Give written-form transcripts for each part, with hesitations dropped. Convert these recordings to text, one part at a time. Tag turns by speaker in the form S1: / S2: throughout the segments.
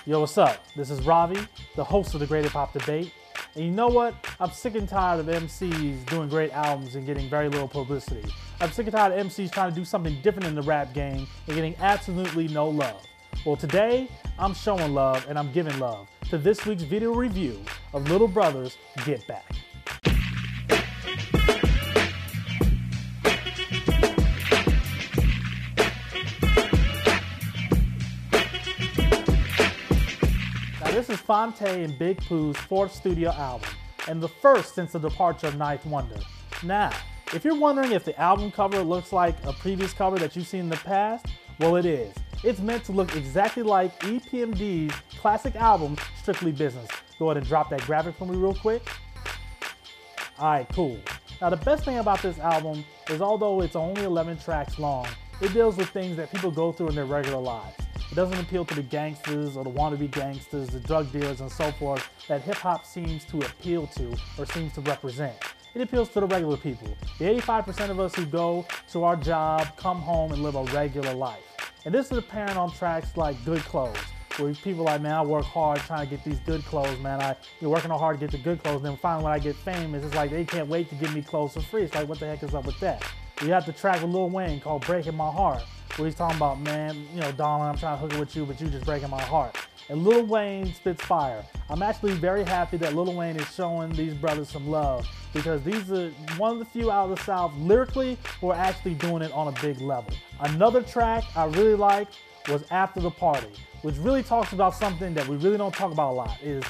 S1: Yo, what's up? This is Ravi, the host of the Great Hip Hop Debate. And you know what? I'm sick and tired of MCs doing great albums and getting very little publicity. I'm sick and tired of MCs trying to do something different in the rap game and getting absolutely no love. Well, today, I'm showing love and I'm giving love to this week's video review of Little Brother's Get Back. This is Fonte and Big Pooh's fourth studio album, and the first since the departure of Ninth Wonder. Now, if you're wondering if the album cover looks like a previous cover that you've seen in the past, well it is. It's meant to look exactly like EPMD's classic album, Strictly Business. Go ahead and drop that graphic for me real quick. Alright, cool. Now the best thing about this album is although it's only 11 tracks long, it deals with things that people go through in their regular lives. It doesn't appeal to the gangsters or the wannabe gangsters, the drug dealers and so forth that hip hop seems to appeal to or seems to represent. It appeals to the regular people, the 85% of us who go to our job, come home and live a regular life. And this is apparent on tracks like Good Clothes, where people are like, man, I work hard trying to get these good clothes, man. You're working hard to get the good clothes, and then finally when I get famous, it's like they can't wait to give me clothes for free. It's like, what the heck is up with that? You have the track with Lil Wayne called Breaking My Heart, where he's talking about, man, you know, darling, I'm trying to hook it with you, but you just breaking my heart. And Lil Wayne spits fire. I'm actually very happy that Lil Wayne is showing these brothers some love because these are one of the few out of the South lyrically who are actually doing it on a big level. Another track I really liked was After the Party, which really talks about something that we really don't talk about a lot, is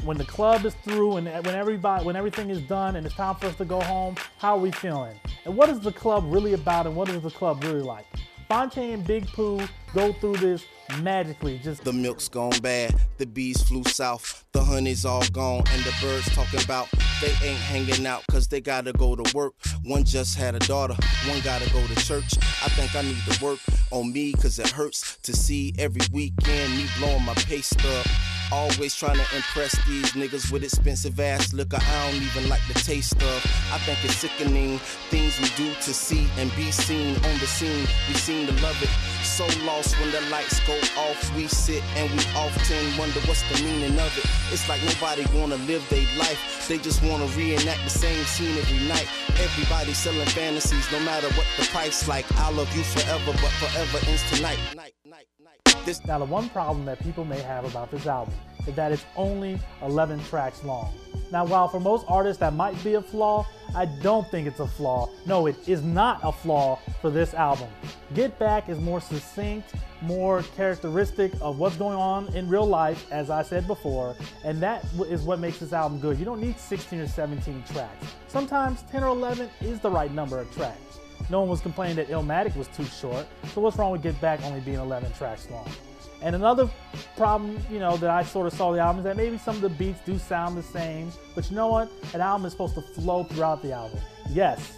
S1: when the club is through and when everything is done and it's time for us to go home, how are we feeling? And what is the club really about and what is the club really like? Fonte and Big Pooh go through this magically.
S2: The milk's gone bad, the bees flew south, the honey's all gone, and the birds talking about they ain't hanging out cause they gotta go to work. One just had a daughter, one gotta go to church. I think I need to work on me cause it hurts to see every weekend me blowing my pay stub. Always trying to impress these niggas with expensive ass liquor I don't even like the taste of. I think it's sickening things we do to see and be seen on the scene. We seem to love it. So lost when the lights go off, we sit and we often wonder what's the meaning of it. It's like nobody wanna live their life, they just wanna reenact the same scene every night. Everybody selling fantasies, no matter what the price. Like I love you forever, but forever ends tonight.
S1: Now the one problem that people may have about this album is that it's only 11 tracks long. Now while for most artists that might be a flaw, I don't think it's a flaw. No, it is not a flaw for this album. Get Back is more succinct, more characteristic of what's going on in real life, as I said before, and that is what makes this album good. You don't need 16 or 17 tracks. Sometimes 10 or 11 is the right number of tracks. No one was complaining that Illmatic was too short, so what's wrong with Get Back only being 11 tracks long? And another problem, that I sort of saw with the album is that maybe some of the beats do sound the same, but you know what? An album is supposed to flow throughout the album. Yes,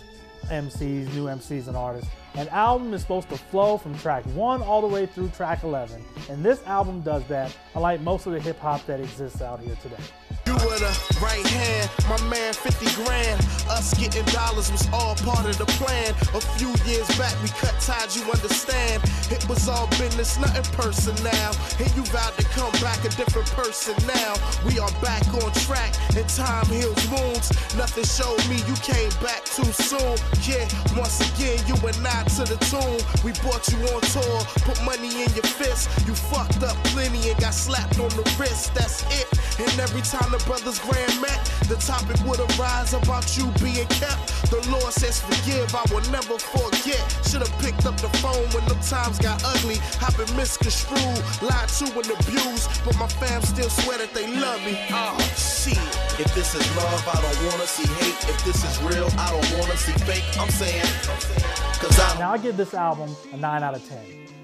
S1: MCs, new MCs and artists, an album is supposed to flow from track 1 all the way through track 11, and this album does that, unlike most of the hip hop that exists out here today.
S2: You were the right hand, my man 50 grand. Us getting dollars was all part of the plan. A few years back we cut ties, you understand. It was all business, nothing personal. And you vowed to come back a different person now. We are back on track and time heals wounds. Nothing showed me you came back too soon. Yeah, once again you and I to the tune. We brought you on tour, put money in your fist. You fucked up plenty and got slapped on the wrist, that's it. And every time the brothers grand met, the topic would arise about you being kept. The Lord says forgive, I will never forget. Should've picked up the phone when the times got ugly. I've been misconstrued, lied to and abused, but my fam still swear that they love me. Oh, shit. If this is love, I don't wanna see hate. If this is real, I don't wanna see fake. I'm saying,
S1: Now I give this album a 9 out of 10.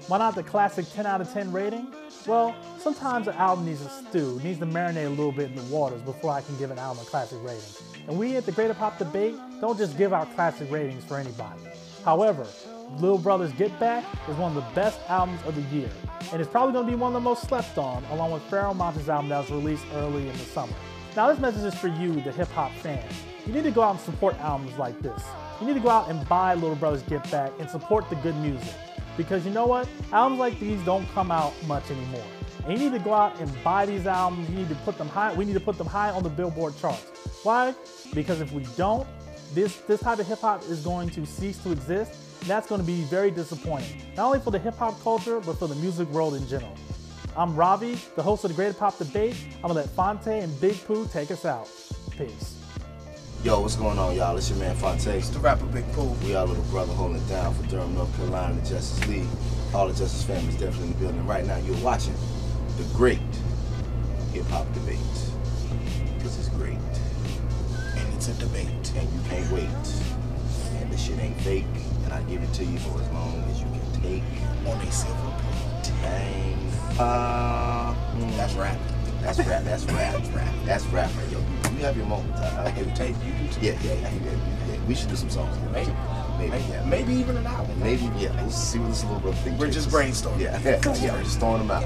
S1: Why not the classic 10 out of 10 rating? Well, sometimes an album needs a stew, needs to marinate a little bit in the waters before I can give an album a classic rating. And we at the Great Hip Hop Debate don't just give out classic ratings for anybody. However, Little Brother's Get Back is one of the best albums of the year, and it's probably going to be one of the most slept on, along with Pharoah Monch's album that was released early in the summer. Now this message is for you, the hip hop fan. You need to go out and support albums like this. You need to go out and buy Little Brother's Get Back and support the good music. Because you know what? Albums like these don't come out much anymore. And you need to go out and buy these albums. You need to put them high. We need to put them high on the Billboard charts. Why? Because if we don't, this type of hip hop is going to cease to exist. And that's going to be very disappointing. Not only for the hip hop culture, but for the music world in general. I'm Ravi, the host of the Great Hip Hop Debate. I'm gonna let Fonte and Big Pooh take us out. Peace.
S3: Yo, what's going on, y'all? It's your man Fonte.
S2: It's the rapper Big Pooh.
S3: We are Little Brother holding it down for Durham, North Carolina, the Justice League. All the Justice families definitely in the building. Right now, you're watching the Great Hip Hop Debate. This is great.
S2: And it's a debate.
S3: And you can't wait. And this shit ain't fake. And I give it to you for as long as you can take.
S2: On a silver plate.
S3: Dang.
S2: That's rap.
S3: That's rap. That's rap. That's rap. That's rap. Yo, you have your moments. I give it to you. Yeah. We should do some songs.
S2: Maybe even an album.
S3: Maybe, yeah. We'll see what this little brother thinks.
S2: We're just brainstorming.
S3: Yeah. We're just throwing them out.